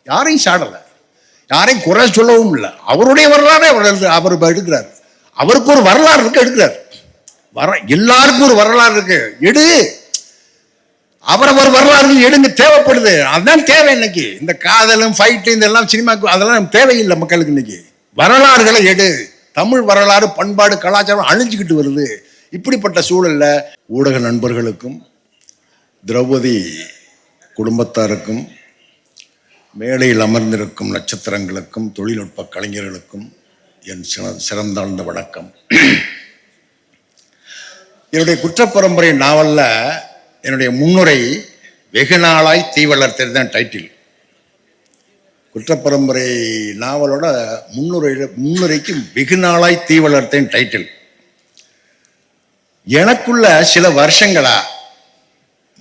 யாரையும் சாடலை, யாரையும் குறை சொல்லவும் இல்லை. அவருடைய வரலாறு அவர் எடுக்கிறார். அவருக்கு ஒரு வரலாறு இருக்கு, எடுக்கிறார். எல்லாருக்கும் ஒரு வரலாறு இருக்கு, எடு. அவரவர் வரலாறு எடுங்க, தேவைப்படுது. அதுதான் தேவை இன்னைக்கு. இந்த காதலும் ஃபைட்டு இதெல்லாம் சினிமாக்கு அதெல்லாம் தேவையில்லை மக்களுக்கு. இன்னைக்கு வரலாறுகளை எடு. தமிழ் வரலாறு, பண்பாடு, கலாச்சாரம் அழிஞ்சுக்கிட்டு வருது. இப்படிப்பட்ட சூழல்ல ஊடக நண்பர்களுக்கும் திரௌபதி குடும்பத்தாருக்கும் மேடையில் அமர்ந்திருக்கும் நட்சத்திரங்களுக்கும் தொழில்நுட்ப கலைஞர்களுக்கும் என் சிறந்தாழ்ந்த வணக்கம். என்னுடைய குற்றப்பரம்பரை நாவல்ல என்னுடைய முன்னுரை வெகு நாளாய் தீ வளர்த்தது தான் டைட்டில். குற்றப்பரம்பரை நாவலோட முன்னுரைக்கு வெகு நாளாய் தீ வளர்த்தேன் டைட்டில். எனக்குள்ள சில வருஷங்களா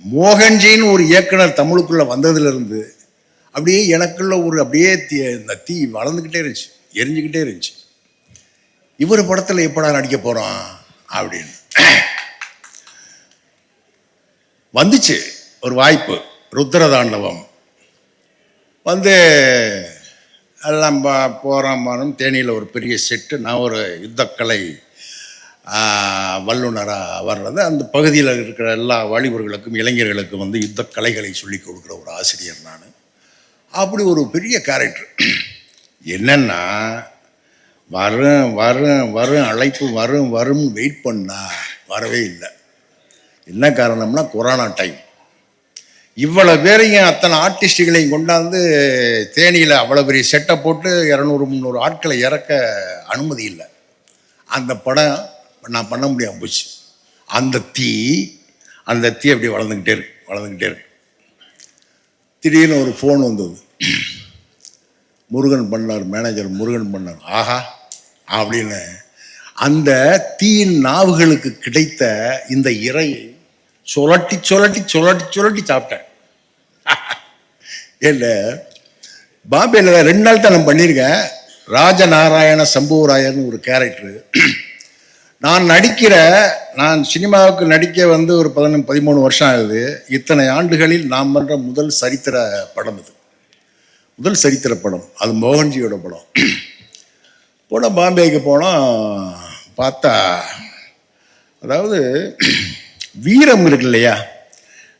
மோகன்ஜின்னு ஒரு இயக்குனர் தமிழுக்குள்ள வந்ததுல இருந்து அப்படியே எனக்குள்ள ஒரு அப்படியே இந்த தீ வளர்ந்துக்கிட்டே இருந்துச்சு, எரிஞ்சுக்கிட்டே இருந்துச்சு. இவர் படத்துல எப்படா நடிக்க போறோம் அப்படின்னு வந்துச்சு ஒரு வாய்ப்பு. ருத்ரதாண்டவம் வந்து எல்லாம் போகிறோம். தேனியில் ஒரு பெரிய செட்டு. நான் ஒரு யுத்தக்கலை வல்லுநராக வர்றது. அந்த பகுதியில் இருக்கிற எல்லா வாலிபர்களுக்கும் இளைஞர்களுக்கும் வந்து யுத்த கலைகளை சொல்லி கொடுக்குற ஒரு ஆசிரியர் நான். அப்படி ஒரு பெரிய கேரக்டர். என்னன்னா வரும் வரும் வரும் அழைப்பு வரும் வரும் வெயிட் பண்ணா வரவே இல்லை. என்ன காரணம்னா கொரோனா டைம். இவ்வளவு பேரையும் அத்தனை ஆர்டிஸ்டுகளையும் கொண்டாந்து தேனியில் அவ்வளோ பெரிய செட்டை போட்டு 200-300 ஆட்களை இறக்க அனுமதி இல்லை. அந்த படம் நான் பண்ண முடியாமல் போச்சு. அந்த தீ அப்படி வளர்ந்துக்கிட்டே இருக்கு. திடீர்னு ஒரு ஃபோன் வந்தது. முருகன் பண்ணார், மேனேஜர் முருகன் பண்ணார். ஆஹா அப்படின்னு அந்த தீயின் நாவுகளுக்கு கிடைத்த இந்த இறையை சுழட்டி சுழட்டி சுழட்டி சுழட்டி சாப்பிட்டேன். இல்லை, பாம்பேல 2 நாள் தான் நான் பண்ணியிருக்கேன். ராஜநாராயண சம்புவராயர்னு ஒரு கேரக்டரு. நான் சினிமாவுக்கு நடிக்க வந்து ஒரு 13 வருஷம் ஆகுது. இத்தனை ஆண்டுகளில் நான் பண்ணுற முதல் சரித்திர படம் இது. முதல் சரித்திர படம் அது மோகன்ஜியோட படம். போனோம், பாம்பேக்கு போனோம். பார்த்தா அதாவது வீரம் இருக்கு இல்லையா,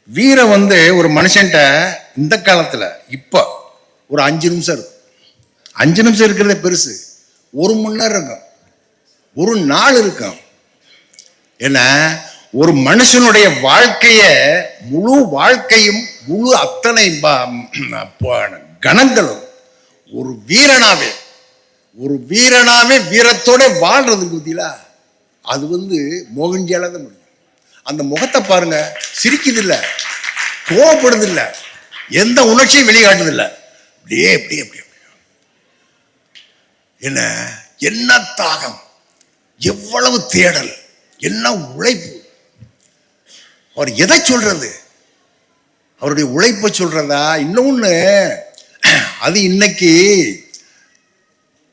வீரம் வந்து ஒரு மனுஷன்ட்ட இந்த காலத்தில் இப்போ ஒரு 5 நிமிஷம் இருக்கும். 5 நிமிஷம் இருக்கிறதே பெருசு. 1 மணி நேரம் இருக்கும், ஒரு நாள் இருக்கும். ஏன்னா ஒரு மனுஷனுடைய முழு வாழ்க்கையும் முழு அத்தனை கணங்களும் ஒரு வீரனாவே வீரத்தோட வாழ்றதுக்கு பத்தியா அது வந்து மோகன்ஜியால தான் முடியும். அந்த முகத்தை பாருங்க, சிரிக்குது இல்லை, கோவப்படுது இல்லை, எந்த உணர்ச்சியும் வெளிக்காட்டுது இல்லை. அப்படியே அப்படியே அப்படியே என்ன தாகம், எவ்வளவு தேடல், என்ன உழைப்பு. அவர் எதை சொல்றது? அவருடைய உழைப்பை சொல்றதா? இன்னொன்னு, அது இன்னைக்கு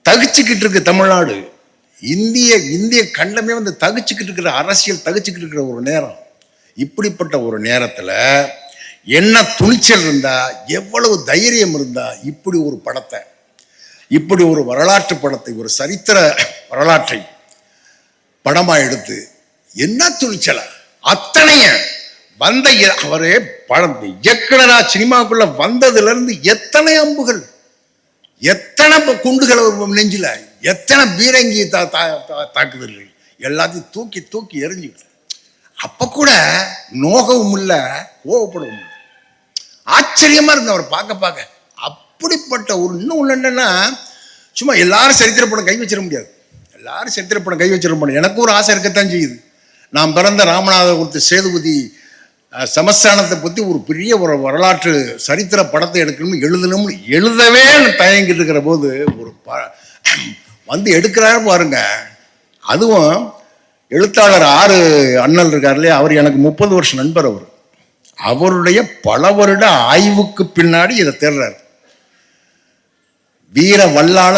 தகிச்சுக்கிட்டு இருக்கு தமிழ்நாடு. இந்திய கண்டமே வந்து தகிச்சுக்கிட்டு இருக்கிற, அரசியல் தகிச்சுக்கிட்டு இருக்கிற ஒரு நேரம். இப்படிப்பட்ட ஒரு நேரத்துல என்ன துணிச்சல் இருந்தா, எவ்வளவு தைரியம் இருந்தா இப்படி ஒரு படத்தை, இப்படி ஒரு வரலாற்று படத்தை, ஒரு சரித்திர வரலாற்றை படமா எடுத்து, என்ன துணிச்சல அத்தனைய வந்த அவரே படம் இயக்குனரா சினிமாக்குள்ள வந்ததுல இருந்து எத்தனை அம்புகள், எத்தனை குண்டுகள் நெஞ்சில, எத்தனை பீரங்கி தாக்குதல்கள் எல்லாத்தையும் தூக்கி தூக்கி எரிஞ்சுக்கிட்டு, அப்ப கூட நோகவும் இல்லை, கோவப்படவும் இல்லை. ஆச்சரியமா இருக்கு அவர் பார்க்க. அப்படிப்பட்ட ஒரு இன்னும் என்னன்னா, சும்மா எல்லாரும் சரித்திர படம் கை வச்சிட முடியாது. எல்லாரும் சரித்திர படம் கை வச்சிட முடியாது. எனக்கு ஒரு ஆசை இருக்கத்தான் செய்யுது. நான் பிறந்த ராமநாதபுரத்து சேதுபதி சமஸ்தானத்தை பற்றி ஒரு பெரிய ஒரு வரலாற்று சரித்திர படத்தை எடுக்கணும்னு எழுதவே தயங்கிட்டு இருக்கிற போது ஒரு வந்து எடுக்கிறாரு பாருங்க. அதுவும் எழுத்தாளர் அண்ணல் இருக்கார் இல்லையா, அவர் எனக்கு 30 வருஷம் நண்பர். அவருடைய பல வருட ஆய்வுக்கு பின்னாடி இதை தேடுறாரு. வீர வல்லாள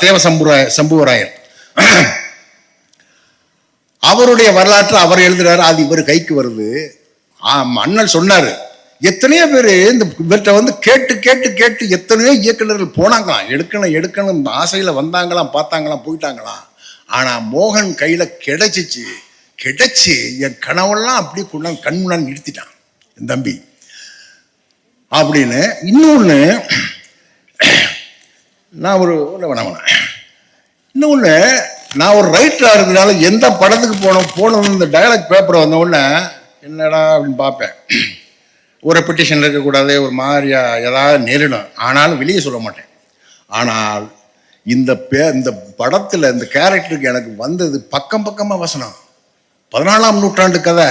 தேவ சம்புவராயர் அவருடைய வரலாற்று அவர் எழுதுறாரு. அது இவர் கைக்கு வருது. அண்ணல் சொன்னாரு, எத்தனையோ பேர் இந்த இவற்றை வந்து கேட்டு கேட்டு கேட்டு எத்தனையோ இயக்குநர்கள் போனாங்களாம், எடுக்கணும் எடுக்கணும் ஆசையில் வந்தாங்களாம், பார்த்தாங்களாம், போயிட்டாங்களாம். ஆனால் மோகன் கையில் கிடைச்சி என் கனவெல்லாம் அப்படியே கொண்டாந்து கண் முன்னாடி நிறுத்திட்டான் என் தம்பி அப்படின்னு. இன்னொன்று நான் இன்னொன்று நான் ஒரு ரைட்டராக இருக்கிறனால எந்த படத்துக்கு போனோம் இந்த டயலாக் பேப்பர் வந்த உடனே என்னடா அப்படின்னு பார்ப்பேன். ஒரு ரெப்பிட்டேஷன் இருக்கக்கூடாது, ஒரு மாதிரியா ஏதாவது நேரிடும், ஆனாலும் வெளியே சொல்ல மாட்டேன். ஆனால் இந்த படத்தில் இந்த கேரக்டருக்கு எனக்கு வந்தது பக்கம் பக்கமாக வசனம். 14ஆம் நூற்றாண்டு கதை,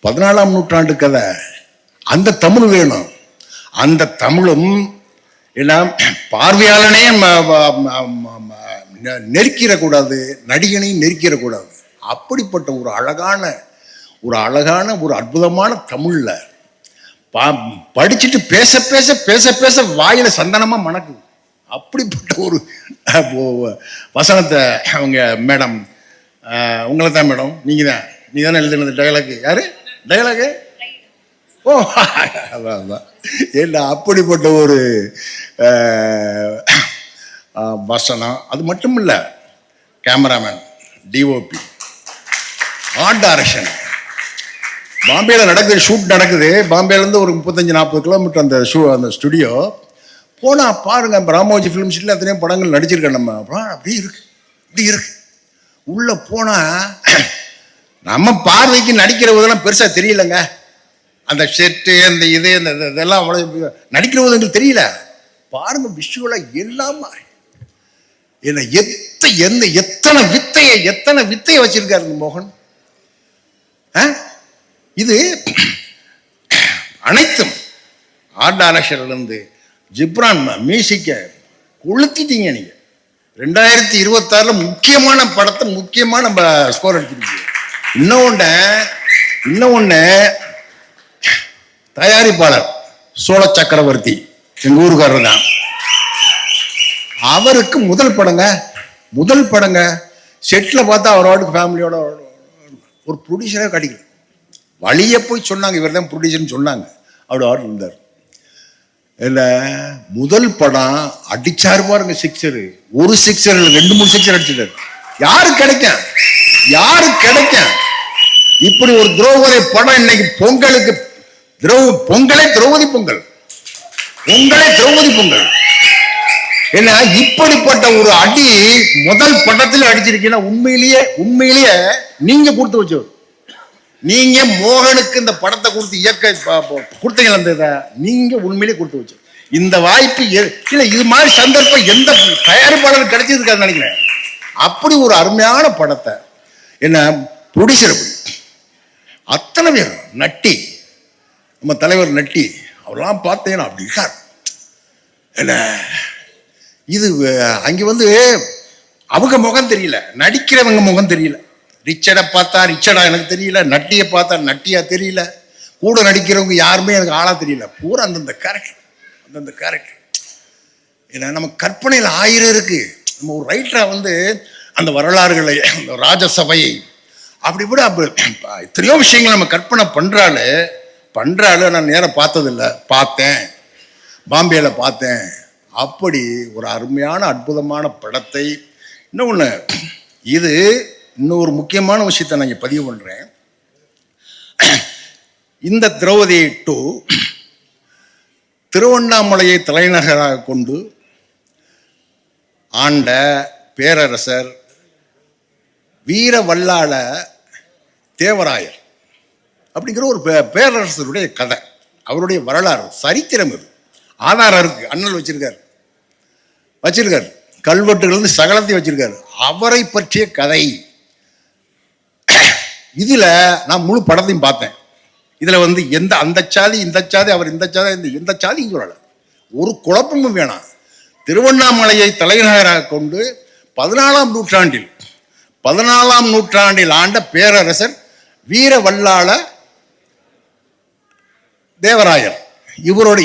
14ஆம் நூற்றாண்டு கதை. அந்த தமிழ் வேணும். அந்த தமிழும் எல்லாம் பார்வையாளனே நெருக்கிடக்கூடாது, நடிகனையும் நெருக்கிடக்கூடாது. அப்படிப்பட்ட ஒரு அழகான ஒரு அற்புதமான தமிழ்ல படிச்சுட்டு பேச பேச பேச பேச வாயில சந்தனமா மணக்குது. அப்படிப்பட்ட ஒரு வசனத்தை அவங்க மேடம், உங்களை தான் மேடம், நீங்க தானே எழுதுனது டயலாக். யாரு டயலாக்? ஓ அதான் ஏன்னா அப்படிப்பட்ட ஒரு வசனம். அது மட்டும் இல்லை, கேமராமேன், டிஓபி, ஆர்ட் டைரக்ஷன். பாம்பேயில் நடக்குது, ஷூட் நடக்குது. பாம்பேலேருந்து ஒரு 35-40 கிலோமீட்டர் அந்த ஸ்டுடியோ. போனால் பாருங்க, ராமோஜி ஃபிலிம் சிட்டியில் எத்தனையோ படங்கள் நடிச்சிருக்கேன் நம்ம. அப்படி இருக்கு உள்ளே போனால் நம்ம பார்வைக்கு நடிக்கிற போதெல்லாம் பெருசாக தெரியலைங்க. அந்த ஷெட்டு, அந்த இதெல்லாம் அவ்வளோ நடிக்கிற போது எங்களுக்கு தெரியல. பாருங்க விஷுவலாக எல்லாம் என்ன எத்தனை வித்தையை வச்சிருக்காரு மோகன். இது அனைத்தும் ஆர்ட் டைரக்ஷன்லேருந்து ஜிப்ரான் மியூசிக்க கொளுத்திட்டீங்க நீங்க. 2026 முக்கியமான படத்தை முக்கியமான நம்ம ஸ்கோர் அடிச்சிருக்கீங்க. இன்னொன்னு தயாரிப்பாளர் சோழ சக்கரவர்த்தி, எங்க ஊருக்காரர் தான். அவருக்கு முதல் படங்க செட்ல பார்த்தா அவரோட ஃபேமிலியோட ஒரு ப்ரொடியூசரே கிடைக்கல. வழிய போய் சொன்னாங்க, இவர் தான் ப்ரொடியூசர்னு சொன்னாங்க. அவரோட ஆர்டர் இருந்தார். இல்லை, முதல் படம் அடிச்சாரு பாருங்க சிக்ஸரு. ஒரு சிக்ஸர் இல்லை, 2-3 சிக்ஸர் அடிச்சிட்டாரு. யாரு கிடைக்கும் இப்படி ஒரு திரௌபதி படம்? இன்னைக்கு பொங்கலுக்கு பொங்கலே திரௌபதி பொங்கல். என்ன இப்படிப்பட்ட ஒரு அடி முதல் படத்தில் அடிச்சிருக்கீங்கன்னா உண்மையிலேயே நீங்க கொடுத்து வச்சவர். நீங்க மோகனுக்கு இந்த படத்தை கொடுத்து கொடுத்தீங்க, அந்த நீங்க உண்மையிலேயே கொடுத்து வச்சவர். இந்த வாய்ப்பு இல்ல, இது மாதிரி சந்தர்ப்பம் எந்த தயாரிப்பாளர் கிடைச்சதுக்காக நினைக்கிறேன். அப்படி ஒரு அருமையான படத்தை என்ன ப்ரொடியூசர் அத்தனை பேர் நட்டி, நம்ம தலைவர் நட்டி, அவரெல்லாம் பார்த்தீங்கன்னா அப்படி இருக்கார். என்ன இது அங்கே அவங்க முகம் தெரியல, நடிக்கிறவங்க முகம் தெரியல. ரிச்சர்டை பார்த்தா ரிச்சர்டா எனக்கு தெரியல, நட்டியை பார்த்தா நட்டியா தெரியல, கூட நடிக்கிறவங்க யாருமே எனக்கு ஆளா தெரியல. பூரா அந்தந்த கேரக்டர். ஏன்னா நம்ம கற்பனையில் 1000 இருக்கு. நம்ம ஒரு ரைட்டரா அந்த வரலாறுகளை, அந்த ராஜசபையை அப்படி கூட எத்தனையோ விஷயங்கள் நம்ம கற்பனை பண்றாள். நான் நேரம் பார்த்ததில்லை, பாம்பேல பார்த்தேன். அப்படி ஒரு அருமையான அற்புதமான படத்தை. இன்னொன்று, இது இன்னொரு முக்கியமான விஷயத்தை நான் இங்கே பதிவு பண்ணுறேன். இந்த திரௌபதி 2 திருவண்ணாமலையை தலைநகராக கொண்டு ஆண்ட பேரரசர் வீர வல்லாள தேவராயர் அப்படிங்கிற ஒரு பேரரசருடைய கதை, அவருடைய வரலாறு, சரித்திரம். இது ஆதாரம் இருக்கு. அண்ணல் வச்சிருக்காரு, கல்வெட்டுகள் சகலத்தையும் வச்சிருக்காரு. அவரை பற்றிய கதை. இதுல நான் முழு படத்தையும் பார்த்தேன். இதுல அந்த சாதி இந்த சாதி, அவர் இந்த சாதி இந்த சாதி சொல்லல, ஒரு குழப்பமும் வேணாம். திருவண்ணாமலையை தலைநகராக கொண்டு 14ஆம் நூற்றாண்டில் ஆண்ட பேரரசர் வீர வல்லாள தேவராயர்,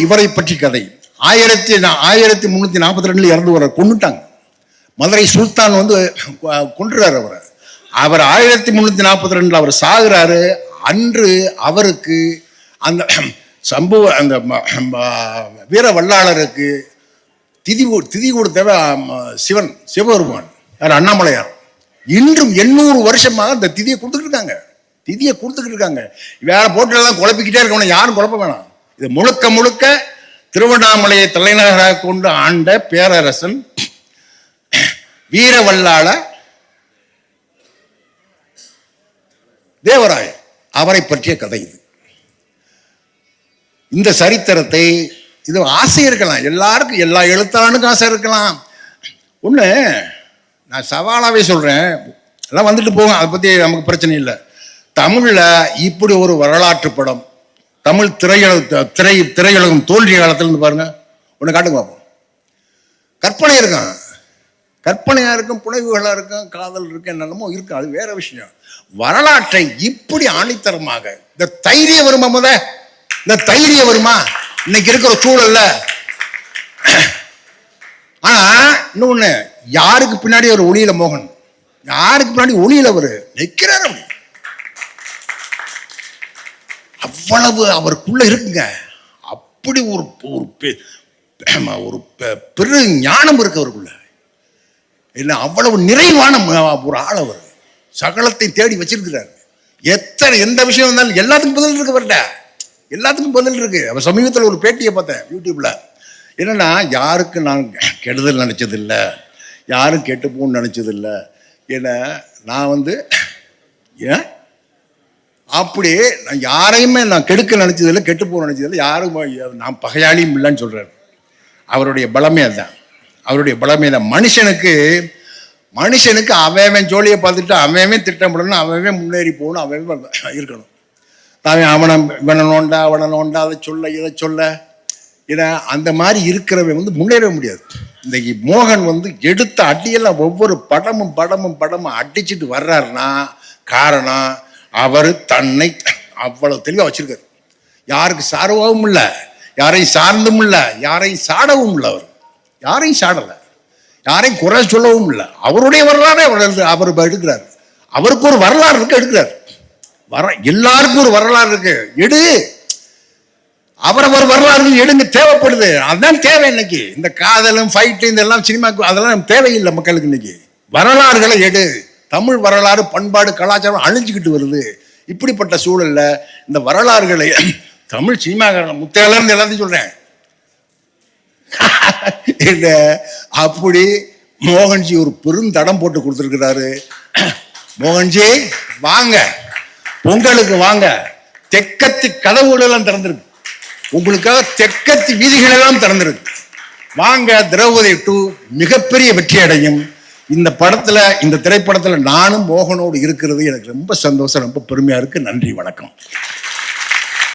இவரை பற்றி கதை. 1342 இறந்து கொண்டுட்டாங்க. மதுரை சுல்தான் கொன்றுறாரு அவரை. அவர் 1342 அவர் சாகுறாரு. அன்று அவருக்கு அந்த சம்பவ அந்த வீர வல்லாளருக்கு திதி கொடுத்தவ சிவபெருமான் யார், அண்ணாமலையார். இன்றும் 800 வருஷமாக அந்த திதியை கொடுத்துக்கிட்டு இருக்காங்க. வேற போட்டிலாம் குழப்பிக்கிட்டே இருக்கணும், யாரும் குழப்ப வேணாம். இது முழுக்க முழுக்க திருவண்ணாமலையை தலைநகராக கொண்டு ஆண்ட பேரரசன் வீரவல்லாள தேவராயர், அவரை பற்றிய கதை இது. இந்த சரித்திரத்தை, இது ஆசை இருக்கலாம் எல்லாருக்கும், எல்லா எழுத்தாளனுக்கும் ஆசை இருக்கலாம். ஒன்று நான் சவாலாகவே சொல்கிறேன், எல்லாம் வந்துட்டு போகும், அதை பற்றி நமக்கு பிரச்சனை இல்லை. தமிழில் இப்படி ஒரு வரலாற்று படம், தமிழ் திரையுலகம் தோன்றிய காலத்துலேருந்து பாருங்க, ஒன்று காட்டுங்க பார்ப்போம். கற்பனையாக இருக்கும், புனைவுகளாக இருக்கும், காதல் இருக்கும், என்னென்னமோ இருக்கும், அது வேற விஷயம். வரலாற்றை இப்படி ஆணித்தரமாக இந்த தைரியம் வருமா இன்னைக்கு இருக்கிற சூழல்ல? ஆனா இன்னொன்னு, யாருக்கு பின்னாடி ஒரு ஒளியில மோகன், யாருக்கு பின்னாடி ஒளியில அவரு நிற்கிறார், அவ்வளவு அவருக்குள்ள இருக்குங்க. அப்படி ஒரு பெரு ஞானம் இருக்கு அவருக்குள்ள. இல்லை, அவ்வளவு நிறைவான ஒரு ஆள் அவர். சகலத்தை தேடி வச்சிருக்கிறார். எந்த விஷயம் இருந்தாலும் எல்லாத்துக்கும் பதில் இருக்கு அவர்கிட்ட, எல்லாத்துக்கும் பதில் இருக்கு. அவர் சமீபத்தில் ஒரு பேட்டியை பார்த்தேன் யூடியூப்ல. என்னன்னா, யாருக்கு நான் கெடுதல் நினைச்சதில்லை, யாரும் கெட்டு போகணும்னு நினைச்சதில்லை. ஏன்னா நான் ஏன் அப்படி நான் யாரையுமே நான் கெடுக்க நினைச்சதில்லை, கெட்டு போக நினைச்சதில்லை, யாரும் நான் பகையாளியும் இல்லைன்னு சொல்றாரு. அவருடைய பலமே அதுதான், அவருடைய பலமே தான். மனுஷனுக்கு அவன் ஜோலியை பார்த்துட்டு அவன் திட்டமிடணும், அவன் முன்னேறி போகணும், அவன் இருக்கணும். இவனை நோண்டா அதை சொல்ல இதை சொல்ல, ஏன்னா அந்த மாதிரி இருக்கிறவன் முன்னேற முடியாது. இன்றைக்கு மோகன் எடுத்த அடியெல்லாம் ஒவ்வொரு படமும் அடிச்சுட்டு வர்றாருன்னா காரணம் அவர் தன்னை அவ்வளவு தெளிவாக வச்சிருக்காரு. யாருக்கு சார்வாகவும் இல்லை, யாரையும் சார்ந்தும் இல்லை, யாரையும் சாடவும் இல்லை. அவர் யாரையும் சாடலை, யாரையும் குறை சொல்லவும் இல்லை. அவருடைய வரலாறே அவர் எடுக்கிறார். அவருக்கு ஒரு வரலாறு இருக்கு, எடுக்கிறார். எல்லாருக்கும் ஒரு வரலாறு இருக்கு, எடு. அவரவர் வரலாறு எடுங்க, தேவைப்படுது. அதுதான் தேவை. இன்னைக்கு இந்த காதலும் ஃபைட்டு இதெல்லாம் சினிமாக்கு அதெல்லாம் தேவையில்லை மக்களுக்கு. இன்னைக்கு வரலாறுகளை எடு. தமிழ் வரலாறு, பண்பாடு, கலாச்சாரம் அழிஞ்சுக்கிட்டு வருது. இப்படிப்பட்ட சூழல்ல இந்த வரலாறுகளை தமிழ் சினிமாக்காரன் முத்தையிலிருந்து எல்லாத்தையும் சொல்றேன். அப்படி மோகன்ஜி ஒரு பெருந்தடம் போட்டு கொடுத்துருக்கிறாரு. மோகன்ஜி வாங்க, பொங்கலுக்கு வாங்க, தெற்கத்தி கதவுகள் எல்லாம் திறந்திருக்கு, உங்களுக்காக தெற்கத்தி வீதிகள் எல்லாம் திறந்திருக்கு. வாங்க, திரௌபதி 2 மிகப்பெரிய வெற்றி அடையும். இந்த திரைப்படத்துல நானும் மோகனோடு இருக்கிறது எனக்கு ரொம்ப சந்தோஷம், ரொம்ப பெருமையா இருக்கு. நன்றி, வணக்கம்.